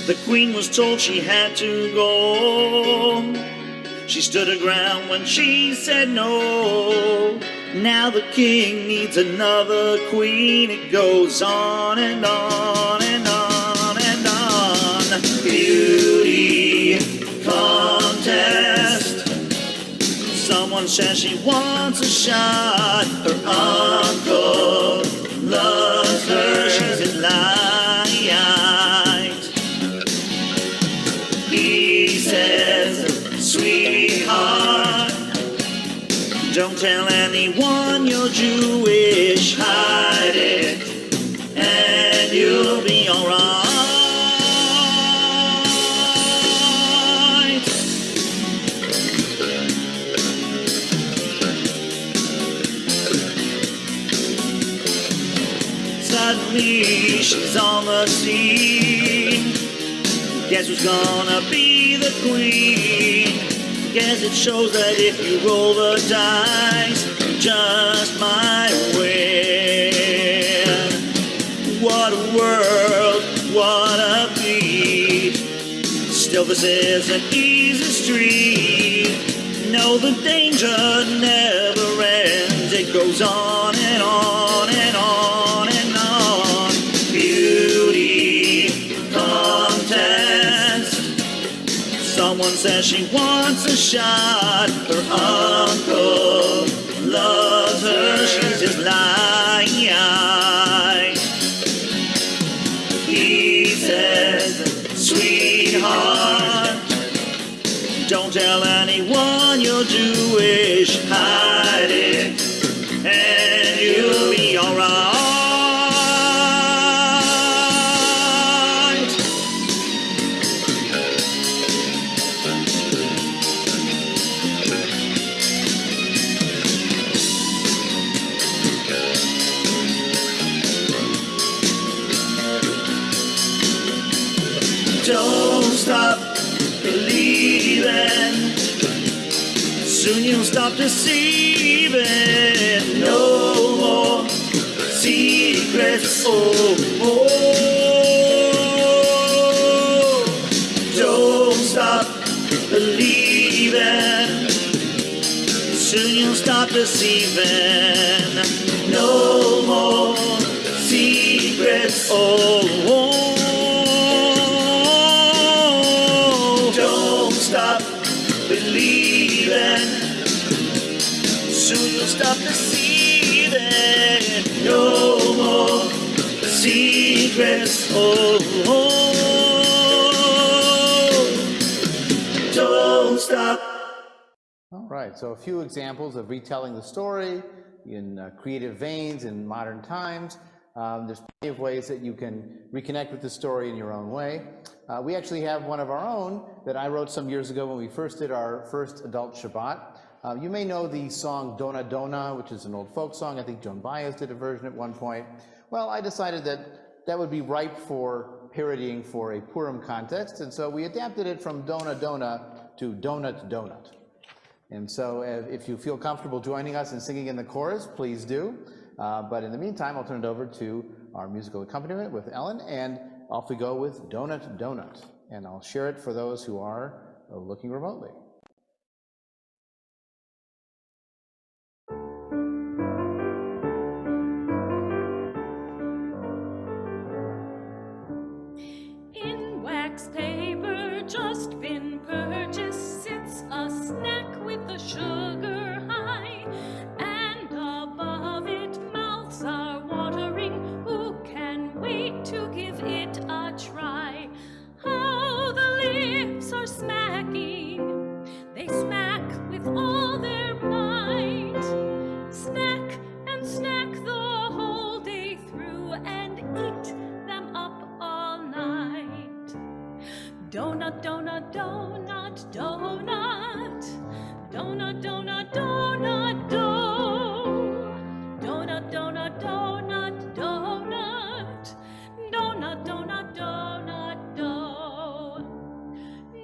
The queen was told she had to go. She stood her ground when she said no. Now the king needs another queen. It goes on and on and on and on. Beauty contest. Someone says she wants a shot. Her uncle loves her. She's in light. He says, sweetheart, Don't tell anyone you're Jewish. Hide it, and you'll be alright. Suddenly she's on the scene. Guess who's gonna be the queen? Guess it shows that if you roll the dice, you just might win. What a world, what a beat. Still this is an easy street. No, the danger never ends. It goes on and on and on and on. Beauty contest. Someone says she wants a shot. Her uncle loves her. She's his lying. He says, sweetheart, don't tell anyone you're Jewish. Hide it, and you'll be alright. Don't stop believing. Soon you'll stop deceiving. No more secrets. Oh, oh. Don't stop believing. Soon you'll stop deceiving. No more secrets. Oh, oh. Don't stop believing. Soon you'll stop deceiving. No more secrets. Oh, oh. Don't stop. All right, so a few examples of retelling the story in creative veins in modern times. There's plenty of ways that you can reconnect with the story in your own way. We actually have one of our own that I wrote some years ago when we first did our first adult Shabbat. You may know the song Dona Dona, which is an old folk song. I think Joan Baez did a version at one point. Well, I decided that that would be ripe for parodying for a Purim context, and so we adapted it from Dona Dona to Donut Donut. And so if you feel comfortable joining us and singing in the chorus, please do. But in the meantime, I'll turn it over to our musical accompaniment with Ellen, and off we go with Donut Donut. And I'll share it for those who are looking remotely. In wax paper just been purchased sits a snack with a sugar high, and above it mouths are watering. Who can wait to give it a try? How the lips are smacking, they smack with all their might. Snack and snack the whole day through and eat them up all night. Donut, donut, donut, donut. Donut, donut, donut, do. Donut, donut, donut, donut. Donut, donut, donut, do.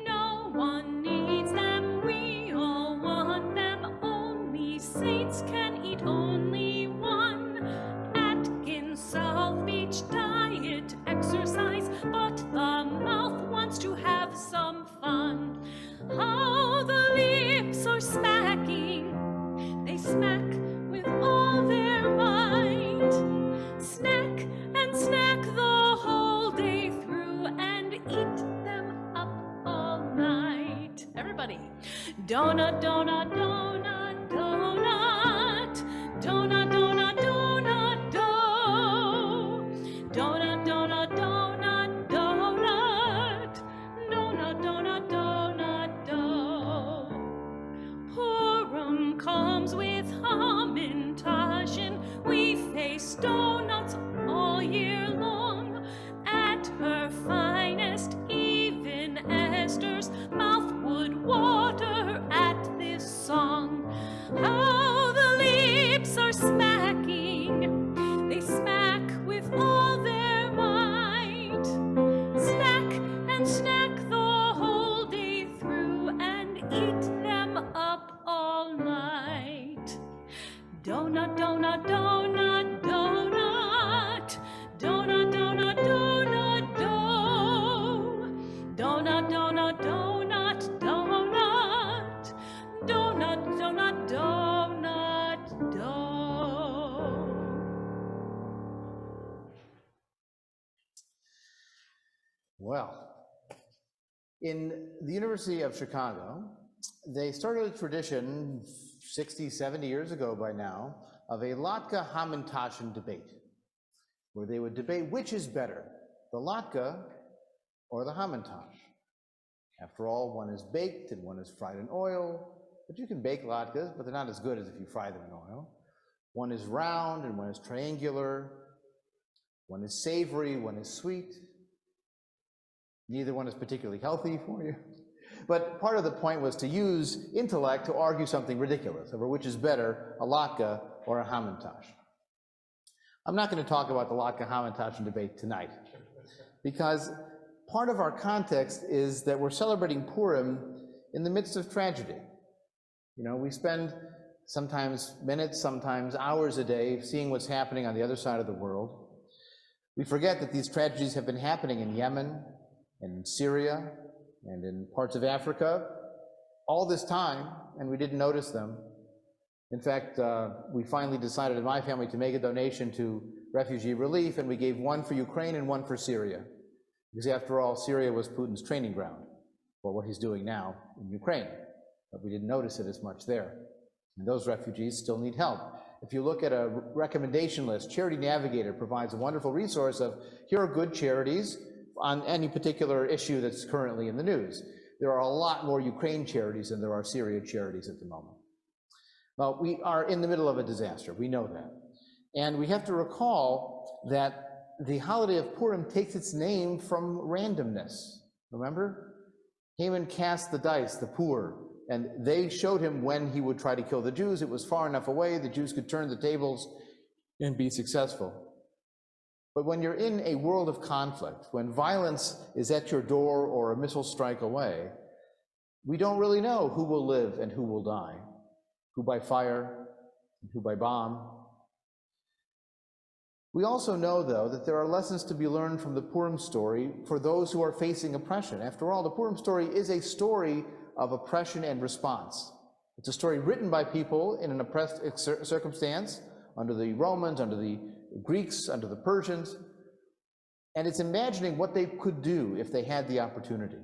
No one needs them, we all want them. Only saints can eat only one. Atkins, South Beach, diet, exercise, but the mouth wants to have some fun. How the lips are smacking, they smack with all their might. Snack and snack the whole day through and eat them up all night. Everybody. Donut, donut, donut, donut. Donut, donut, donut, do. Donut, donut, donut, donut. Donut, donut, donut, do. Purim comes with eat them up all night. Donut, donut, donut, donut. Donut, donut, donut, dough. Donut, donut, donut, donut. Donut, donut, donut, dough. Well, in the University of Chicago, they started a tradition 60, 70 years ago by now of a latke hamantaschen debate, where they would debate which is better, the latke or the hamantash. After all, one is baked and one is fried in oil, but you can bake latkes, but they're not as good as if you fry them in oil. One is round and one is triangular. One is savory, one is sweet. Neither one is particularly healthy for you. But part of the point was to use intellect to argue something ridiculous over which is better, a latke or a hamantash. I'm not going to talk about the latke hamantash debate tonight, because part of our context is that we're celebrating Purim in the midst of tragedy. You know, we spend sometimes minutes, sometimes hours a day seeing what's happening on the other side of the world. We forget that these tragedies have been happening in Yemen and in Syria and in parts of Africa all this time, and we didn't notice them. In fact, we finally decided in my family to make a donation to refugee relief, and we gave one for Ukraine and one for Syria, because after all, Syria was Putin's training ground for what he's doing now in Ukraine, but we didn't notice it as much there. And those refugees still need help. If you look at a recommendation list, Charity Navigator provides a wonderful resource of here are good charities on any particular issue that's currently in the news. There are a lot more Ukraine charities than there are Syria charities at the moment. Well, we are in the middle of a disaster, we know that. And we have to recall that the holiday of Purim takes its name from randomness. Remember? Haman cast the dice, the poor, and they showed him when he would try to kill the Jews. It was far enough away, the Jews could turn the tables and be successful. But when you're in a world of conflict, when violence is at your door or a missile strike away, we don't really know who will live and who will die, who by fire, and who by bomb. We also know, though, that there are lessons to be learned from the Purim story for those who are facing oppression. After all, the Purim story is a story of oppression and response. It's a story written by people in an oppressed circumstance, under the Romans, under the Greeks, under the Persians, and it's imagining what they could do if they had the opportunity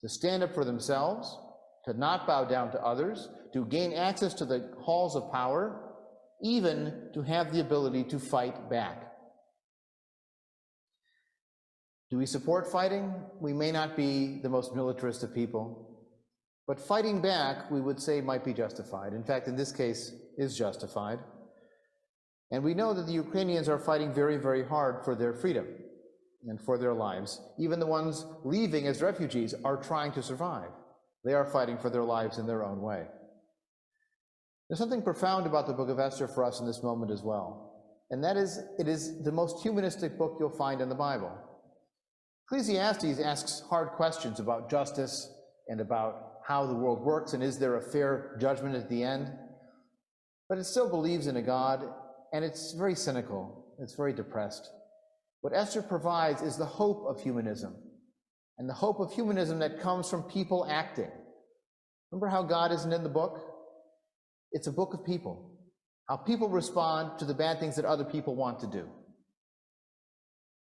to stand up for themselves, to not bow down to others, to gain access to the halls of power, even to have the ability to fight back. Do we support fighting? We may not be the most militarist of people, but fighting back, we would say, might be justified. In fact, in this case, is justified. And we know that the Ukrainians are fighting very, very hard for their freedom and for their lives. Even the ones leaving as refugees are trying to survive. They are fighting for their lives in their own way. There's something profound about the book of Esther for us in this moment as well, and that is, it is the most humanistic book you'll find in the Bible. Ecclesiastes asks hard questions about justice and about how the world works and is there a fair judgment at the end, but it still believes in a God, and it's very cynical, it's very depressed. What Esther provides is the hope of humanism, and the hope of humanism that comes from people acting. Remember how God isn't in the book? It's a book of people, how people respond to the bad things that other people want to do.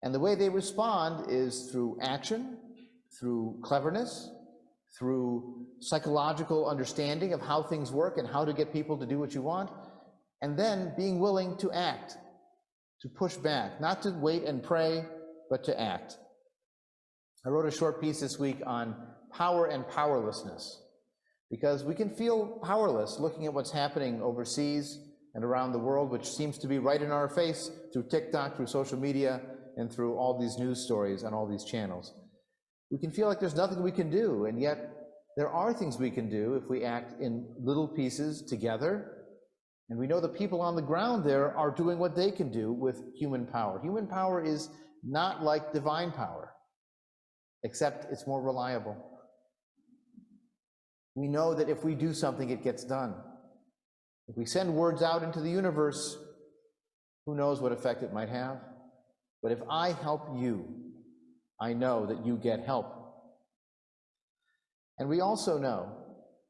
And the way they respond is through action, through cleverness, through psychological understanding of how things work and how to get people to do what you want, and then being willing to act, to push back, not to wait and pray, but to act. I wrote a short piece this week on power and powerlessness, because we can feel powerless looking at what's happening overseas and around the world, which seems to be right in our face through TikTok, through social media, and through all these news stories on all these channels. We can feel like there's nothing we can do, and yet there are things we can do if we act in little pieces together. And we know the people on the ground there are doing what they can do with human power. Human power is not like divine power, except it's more reliable. We know that if we do something, it gets done. If we send words out into the universe, who knows what effect it might have? But if I help you, I know that you get help. And we also know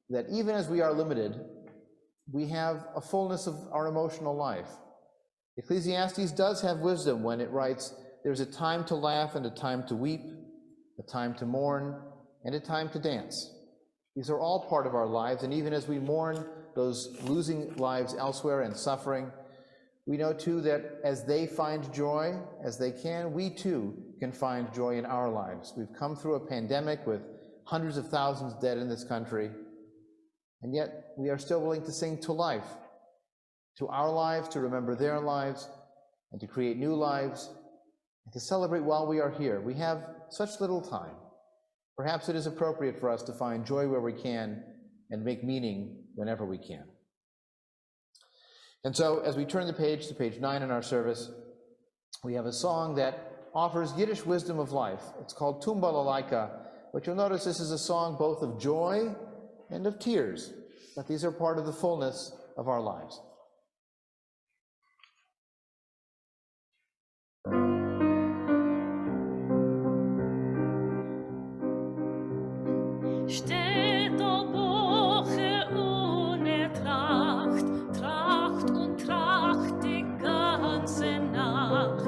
that even as we are limited, we have a fullness of our emotional life. Ecclesiastes does have wisdom when it writes, there's a time to laugh and a time to weep, a time to mourn and a time to dance. These are all part of our lives, and even as we mourn those losing lives elsewhere and suffering, we know too that as they find joy, as they can, we too can find joy in our lives. We've come through a pandemic with hundreds of thousands dead in this country, and yet we are still willing to sing to life, to our lives, to remember their lives, and to create new lives, and to celebrate while we are here. We have such little time. Perhaps it is appropriate for us to find joy where we can and make meaning whenever we can. And so as we turn the page to page 9 in our service, we have a song that offers Yiddish wisdom of life. It's called Tumbalalaika, but you'll notice this is a song both of joy and of tears, that these are part of the fullness of our lives. Steht o Woche ohne Tracht, Tracht und Tracht die ganze Nacht.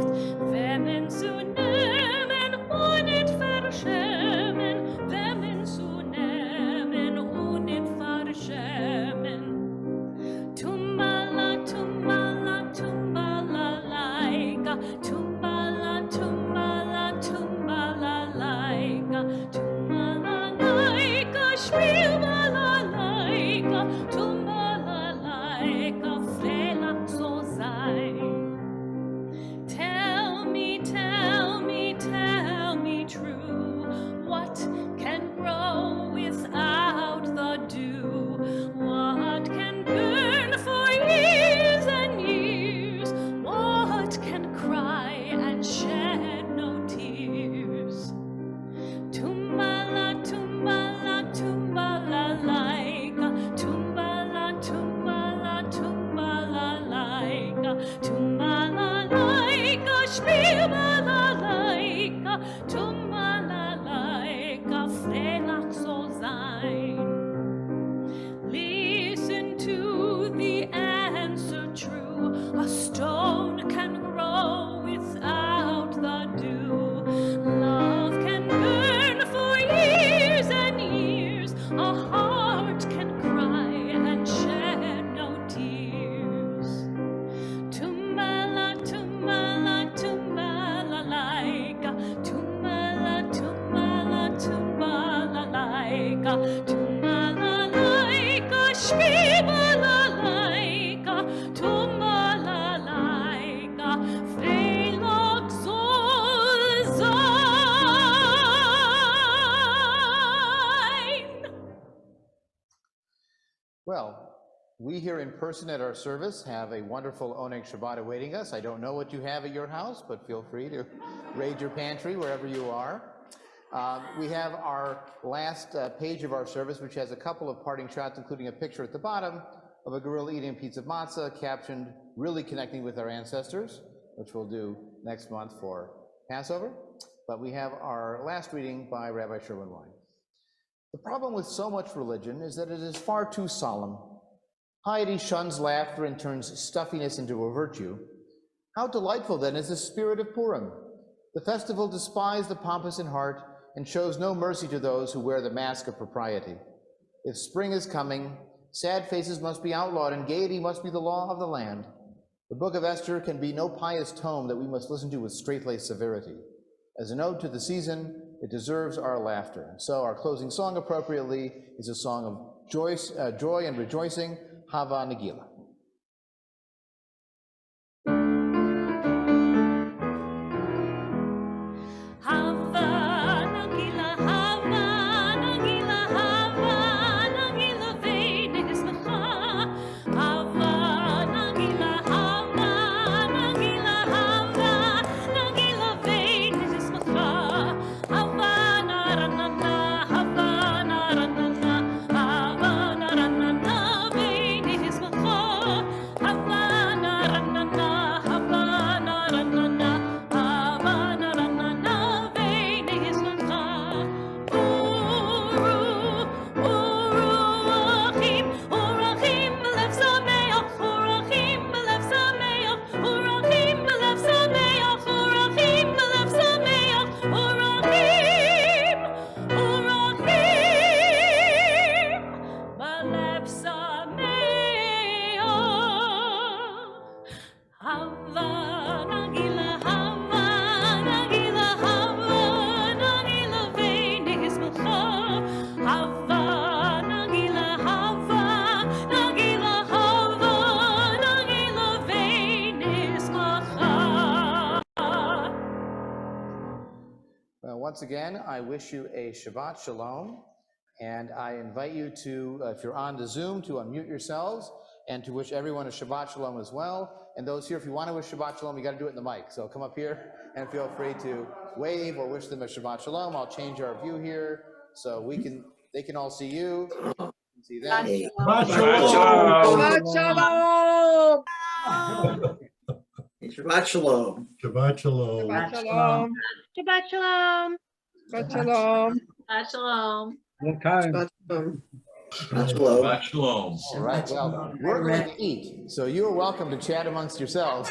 Wemmen zu nehmen und nicht verschämen, wemmen zu nehmen und nicht verschämen. Tumbala, tumbala, tumbala, laika, tumbala, tumbala, tumbala, laika, tumbala. Spiel balalaika, tumbalalaika, frelach so sein. Tell me, tell me, tell me true, what can grow without the dew? What can burn for years and years? What can cry and shed no tears? Tumbala, tumbala, tumbala laika, tumbala, tumbala, tumbala laika, tumbala laika, spielbala laika, tumbala laika, frelach so sein. Listen to the answer true, a stone can grow without the dew. Love can burn for years and years, a heart can cry and shed no tears. Tumbala, tumbala, tumbala laika, tumbala, tumbala, tumbala laika, tumbala laika, spielbala laika, tumbala laika, frelach soll sein. Well, we here in person at our service have a wonderful Oneg Shabbat awaiting us. I don't know what you have at your house, but feel free to raid your pantry wherever you are. We have our last page of our service, which has a couple of parting shots, including a picture at the bottom of a gorilla eating a piece of matzah, captioned, "Really connecting with our ancestors," which we'll do next month for Passover. But we have our last reading by Rabbi Sherwin Wein. The problem with so much religion is that it is far too solemn. Piety shuns laughter and turns stuffiness into a virtue. How delightful then is the spirit of Purim. The festival despises the pompous in heart and shows no mercy to those who wear the mask of propriety. If spring is coming, sad faces must be outlawed and gaiety must be the law of the land. The book of Esther can be no pious tome that we must listen to with straight-laced severity. As an ode to the season, it deserves our laughter. So our closing song appropriately is a song of joy and rejoicing, Hava Nagila. Havana, once again, I wish you a Shabbat Shalom, and I invite you to, if you're on the Zoom, to unmute yourselves, and to wish everyone a Shabbat Shalom as well. And those here, if you want to wish Shabbat Shalom, you got to do it in the mic. So come up here and feel free to wave or wish them a Shabbat Shalom. I'll change our view here so they can all see you. See them. Shabbat Shalom. Shabbat Shalom. Shabbat Shalom. Shabbat Shalom. Shabbat Shalom. Shabbat Shalom. Shabbat Shalom. One time. Shabbat Shalom. Shabbat Shalom. All right, well, we're going to eat, so you're welcome to chat amongst yourselves.